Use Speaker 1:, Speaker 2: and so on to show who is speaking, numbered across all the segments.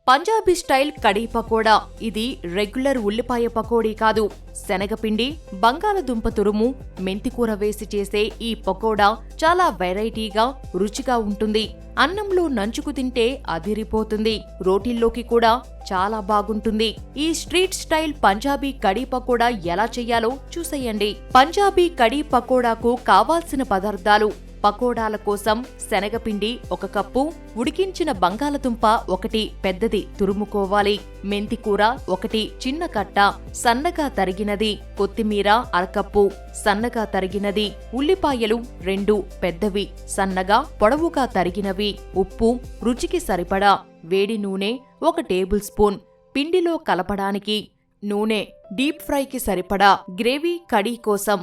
Speaker 1: Punjabi style khadi pakoda. ఇది regular ఉల్లిపాయ పకోడీ కాదు. శనగపిండి, బంగాళదుంప తురుము, మెంతికూర వేసి చేసే ఈ పకోడా చాలా వెరైటీగా, రుచిగా ఉంటుంది. అన్నంలో నంచుకు తింటే అదిరిపోతుంది. రోటీల్లోకి కూడా చాలా బాగుంటుంది. ఈ స్ట్రీట్ స్టైల్ పంజాబీ కడీ పకోడా ఎలా చెయ్యాలో చూసేయండి. పంజాబీ కడీ పకోడాకు కావాల్సిన పదార్థాలు: పకోడాల కోసం శనగపిండి 1 కప్పు, ఉడికించిన బంగాళదుంప 1 పెద్దది తురుముకోవాలి, మెంతికూర 1 చిన్న కట్ట సన్నగా తరిగినది, కొత్తిమీర 1/2 కప్పు సన్నగా తరిగినది, ఉల్లిపాయలు 2 పెద్దవి సన్నగా పొడవుగా తరిగినవి, ఉప్పు రుచికి సరిపడా, వేడి నూనె 1 టేబుల్ స్పూన్, పిండిలో కలపడానికి నూనె, డీప్ ఫ్రైకి సరిపడా, గ్రేవీ కడీ కోసం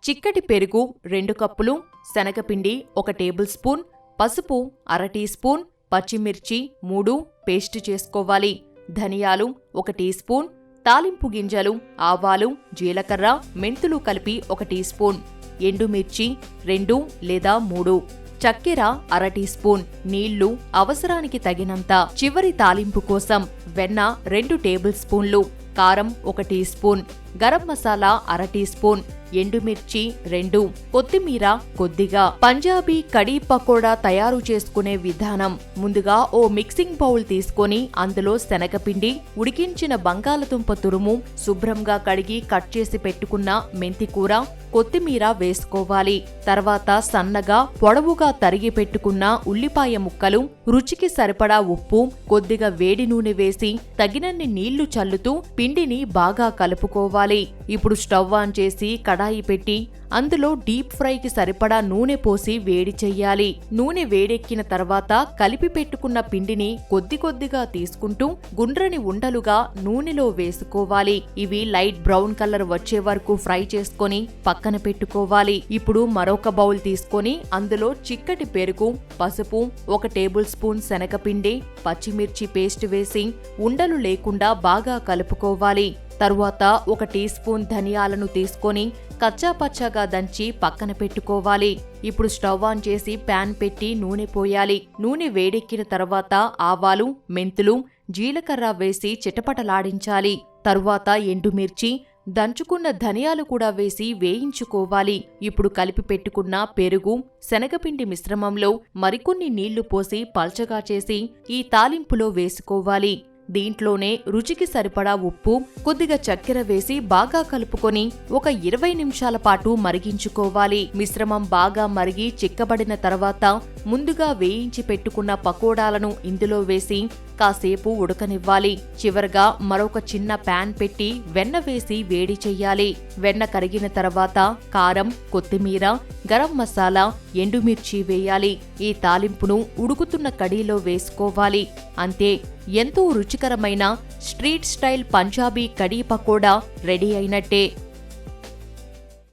Speaker 1: చిక్కటి పెరుగు 2 కప్పులు, శనగపిండి 1 టేబుల్ స్పూన్, పసుపు 1/2 టీ స్పూన్, పచ్చిమిర్చి 3 పేస్ట్ చేసుకోవాలి, ధనియాలు 1 టీ స్పూన్, తాలింపు గింజలు, ఆవాలు, జీలకర్ర, మెంతులు కలిపి 1 టీ స్పూన్, ఎండుమిర్చి 2 లేదా 3, చక్కెర 1/2 టీ స్పూన్, నీళ్లు అవసరానికి తగినంత. చివరి తాలింపు కోసం వెన్న 2 టేబుల్ స్పూన్లు, కారం 1 teaspoon, garam masala 1/2 teaspoon, ఎండుమిర్చి 2, కొత్తిమీర కొద్దిగా. పంజాబీ కడీ పకోడా తయారు చేసుకునే విధానం: ముందుగా ఓ మిక్సింగ్ బౌల్ తీసుకొని అందులో శనగపిండి, ఉడికించిన బంగాళదుంప తురుము, శుభ్రంగా కడిగి కట్ చేసి పెట్టుకున్న మెంతికూర, కొత్తిమీర వేసుకోవాలి. తర్వాత సన్నగా పొడవుగా తరిగి పెట్టుకున్న ఉల్లిపాయ ముక్కలు, రుచికి సరిపడా ఉప్పు, కొద్దిగా వేడి నూనె వేసి తగినన్ని నీళ్లు చల్లుతూ పిండిని బాగా కలుపుకోవాలి. ఇప్పుడు స్టవ్ ఆన్ చేసి కడాయి పెట్టి అందులో డీప్ ఫ్రైకి సరిపడా నూనె పోసి వేడి చెయ్యాలి. నూనె వేడెక్కిన తర్వాత కలిపి పెట్టుకున్న పిండిని కొద్ది కొద్దిగా తీసుకుంటూ గుండ్రని ఉండలుగా నూనెలో వేసుకోవాలి. ఇవి లైట్ బ్రౌన్ కలర్ వచ్చే వరకు ఫ్రై చేసుకొని పక్కన పెట్టుకోవాలి. ఇప్పుడు మరొక బౌల్ తీసుకొని అందులో చిక్కటి పెరుగు, పసుపు, 1 టేబుల్ స్పూన్ శనగపిండి, పచ్చిమిర్చి పేస్ట్ వేసి ఉండలు లేకుండా బాగా కలుపుకోవాలి. తరువాత 1 టీ స్పూన్ ధనియాలను తీసుకొని కచ్చాపచ్చాగా దంచి పక్కన పెట్టుకోవాలి. ఇప్పుడు స్టవ్ ఆన్ చేసి ప్యాన్ పెట్టి నూనె పోయాలి. నూనె వేడెక్కిన తర్వాత ఆవాలు, మెంతులు, జీలకర్ర వేసి చిటపటలాడించాలి. తరువాత ఎండుమిర్చి, దంచుకున్న ధనియాలు కూడా వేసి వేయించుకోవాలి. ఇప్పుడు కలిపి పెట్టుకున్న పెరుగు, శనగపిండి మిశ్రమంలో మరికొన్ని నీళ్లు పోసి పల్చగా చేసి ఈ తాలింపులో వేసుకోవాలి. దీంట్లోనే రుచికి సరిపడా ఉప్పు, కొద్దిగా చక్కెర వేసి బాగా కలుపుకొని ఒక 20 నిమిషాల పాటు మరిగించుకోవాలి. మిశ్రమం బాగా మరిగి చిక్కబడిన తర్వాత ముందుగా వేయించి పెట్టుకున్న పకోడాలను ఇందులో వేసి కాసేపు ఉడకనివ్వాలి. చివరగా మరొక చిన్న ప్యాన్ పెట్టి వెన్న వేసి వేడి చెయ్యాలి. వెన్న కరిగిన తర్వాత కారం, కొత్తిమీర, గరం మసాలా, ఎండుమిర్చి వేయాలి. ఈ తాలింపును ఉడుకుతున్న కడీలో వేసుకోవాలి. అంతే, ఎంతో రుచికరమైన street style Punjabi khadi pakoda ready అయినట్టే.